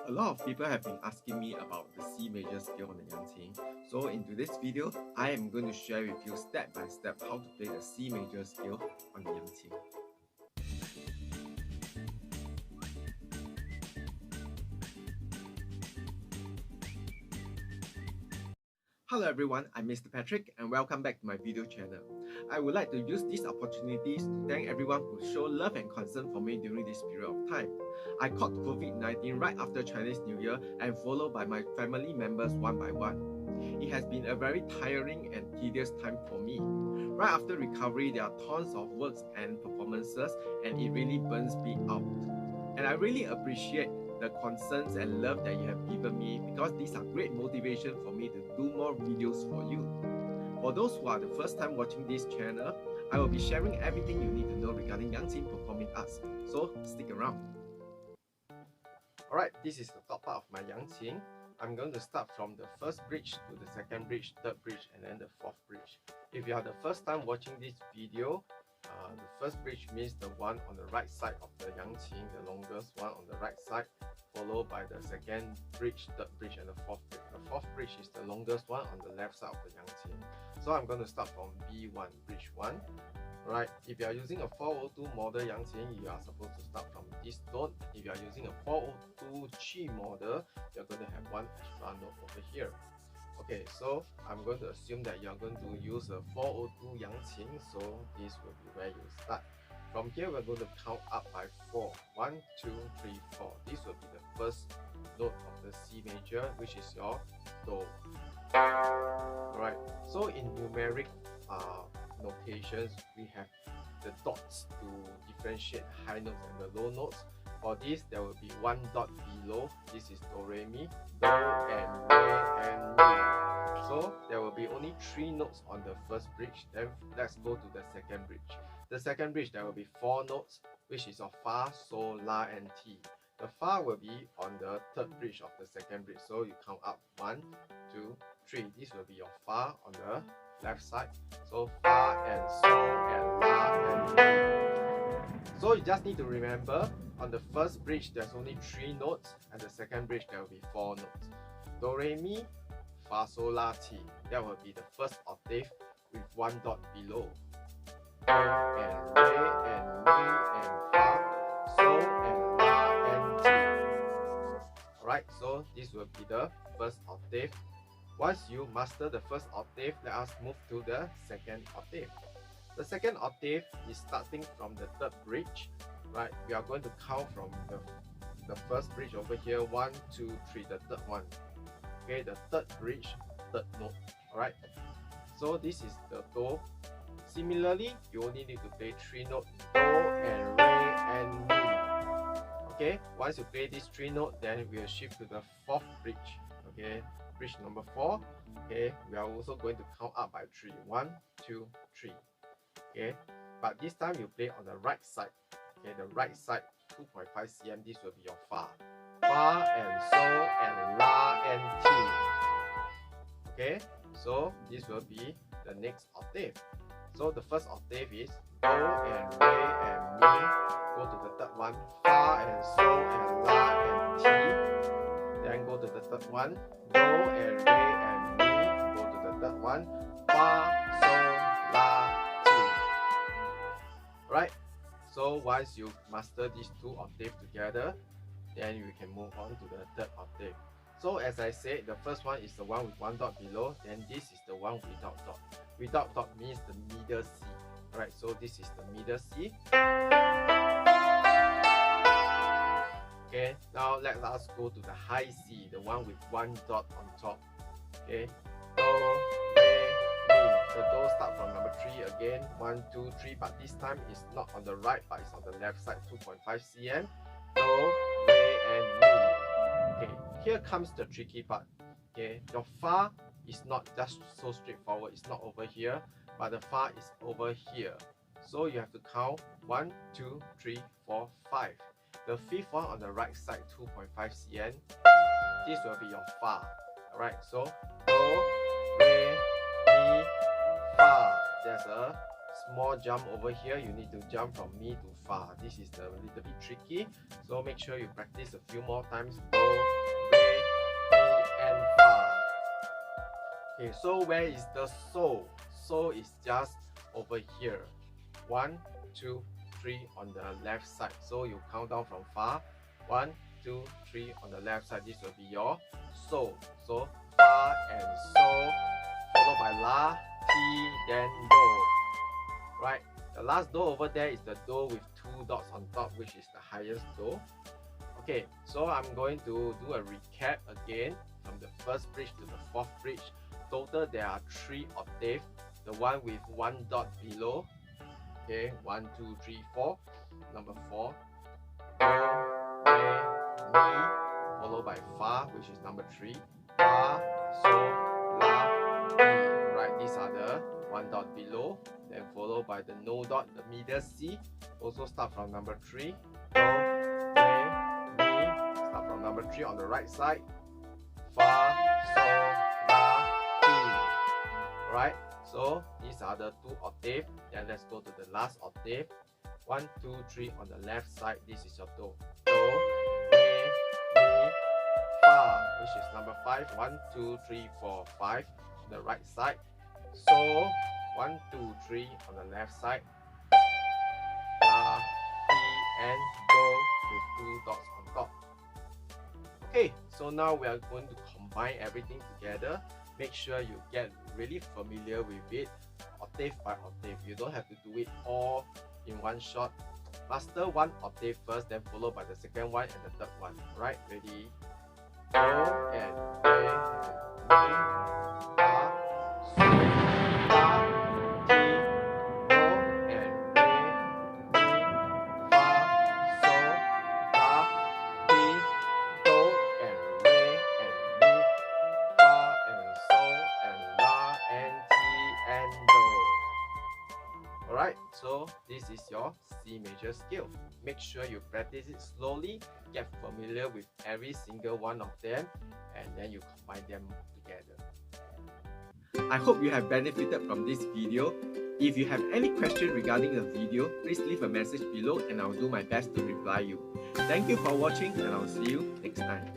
A lot of people have been asking me about the C major scale on the Yangqin. So in today's video, I am going to share with you step by step how to play the C major scale on the Yangqin. Hello everyone, I'm Mr. Patrick and welcome back to my video channel. I would like to use these opportunities to thank everyone who showed love and concern for me during this period of time. I caught COVID-19 right after Chinese New Year and followed by my family members one by one. It has been a very tiring and tedious time for me. Right after recovery, there are tons of works and performances and it really burns me out. And I really appreciate the concerns and love that you have given me because these are great motivation for me to do more videos for you. For those who are the first time watching this channel, I will be sharing everything you need to know regarding Yangqin performing arts, so stick around. Alright, this is the top part of my Yangqin. I'm going to start from the first bridge to the second bridge, third bridge, and then the fourth bridge. If you are the first time watching this video, the first bridge means the one on the right side of the Yangqin, the longest one on the right side, followed by the second bridge, third bridge, and the fourth bridge. The fourth bridge is the longest one on the left side of the Yangqin. So I'm going to start from B1, bridge 1. Right, if you are using a 402 model Yangqin, you are supposed to start from this note. If you are using a 402 G model, you're going to have one extra note over here. Okay, so I'm going to assume that you're going to use a 402 Yangqin, so this will be where you start. From here, we're going to count up by 4. 1, 2, 3, 4. This will be the first note of the C major, which is your Do. Alright, so in numeric notations, we have the dots to differentiate high notes and the low notes. For this, there will be one dot below. This is Do, Re, Mi, Do, and Re, and Mi. So there will be only 3 notes on the first bridge. Then let's go to the second bridge. The second bridge, there will be 4 notes, which is of Fa, Sol, La, and Ti. The Fa will be on the third bridge of the second bridge. So you count up 1, 2, 3. This will be your Fa on the left side. So Fa and Sol and La and Ti. So you just need to remember, on the first bridge there's only 3 notes, and the second bridge there will be 4 notes. Do, Re, Mi, Fa, Sol, La, Ti. That will be the first octave with 1 dot below. Do and Re and Mi and Fa, Sol and La and Ti. Alright, so this will be the first octave. Once you master the first octave, let us move to the second octave. The second octave is starting from the third bridge. Right, we are going to count from the first bridge over here. 1, 2, 3, the third one. Okay, the third bridge, third note. Alright, so this is the Do. Similarly, you only need to play 3 notes, Do and Re and Mi. Okay, once you play these 3 notes, then we will shift to the fourth bridge. Okay, bridge number 4. Okay, we are also going to count up by 3. 1, 2, 3. Okay, but this time you play on the right side. Okay, the right side 2.5 cm. This will be your Fa. Fa and Sol and La and Ti. Okay, so this will be the next octave. So the first octave is Do and Re and Mi. Go to the third one, Fa and Sol and La and Ti. Then go to the third one, Do and Re and Mi. Go to the third one, Fa, Sol, La, Ti. Right? So once you master these 2 octaves together, then you can move on to the third octave. So as I said, the first one is the one with 1 dot below, then this is the one without dot. Without dot means the middle C. Alright, so this is the middle C. Okay, now let us go to the high C, the one with 1 dot on top. Okay, Do, Re, Mi. The Do start from number 3 again. 1, 2, 3, but this time it's not on the right, but it's on the left side, 2.5 cm. Do, Re, and Mi. Okay, here comes the tricky part. Okay, your Fa is not just so straightforward. It's not over here, but the Fa is over here. So you have to count 1, 2, 3, 4, 5. The fifth one on the right side, 2.5 cm. This will be your Fa. Alright, so Do, Re, Mi, Fa. There's a small jump over here, you need to jump from mi to fa. This is a little bit tricky, so make sure you practice a few more times. Do, re, mi, and fa. Okay, so where is the so? So is just over here. 1, 2, 3 on the left side. So you count down from fa. 1, 2, 3 on the left side. This will be your so. So fa and so, followed by la, ti, then do. Right, the last do over there is the do with 2 dots on top, which is the highest do. Okay, so I'm going to do a recap again from the first bridge to the fourth bridge. Total there are 3 octaves. The one with 1 dot below. Okay, 1, 2, 3, 4. Number 4. Do, re, mi, followed by fa, which is number 3. Fa, sol, la, ti. Right, these are the 1 dot below. Then followed by the no dot, the middle C. Also start from number 3. Do, re, mi. Start from number 3 on the right side. Fa, sol, la, ti. Right, so these are the 2 octaves. Then let's go to the last octave. 1, 2, 3 on the left side. This is your do. Do, re, mi, fa, which is number 5. 1, 2, 3, 4, 5 on the right side. So 1, 2, 3 on the left side. La, ti, and do with 2 dots on top. Okay, so now we are going to combine everything together. Make sure you get really familiar with it, octave by octave. You don't have to do it all in one shot. Master 1 octave first, then followed by the second one and the third one. Right, ready? Do and re and mi, fa, sol, la, ti, do and re, mi, fa, sol, la, ti, do and re and mi, fa and sol and la and ti and do. Alright, so this is your C major scale. Make sure you practice it slowly, get familiar with every single one of them, and then you combine them together. I hope you have benefited from this video. If you have any question regarding the video, please leave a message below and I'll do my best to reply you. Thank you for watching and I'll see you next time.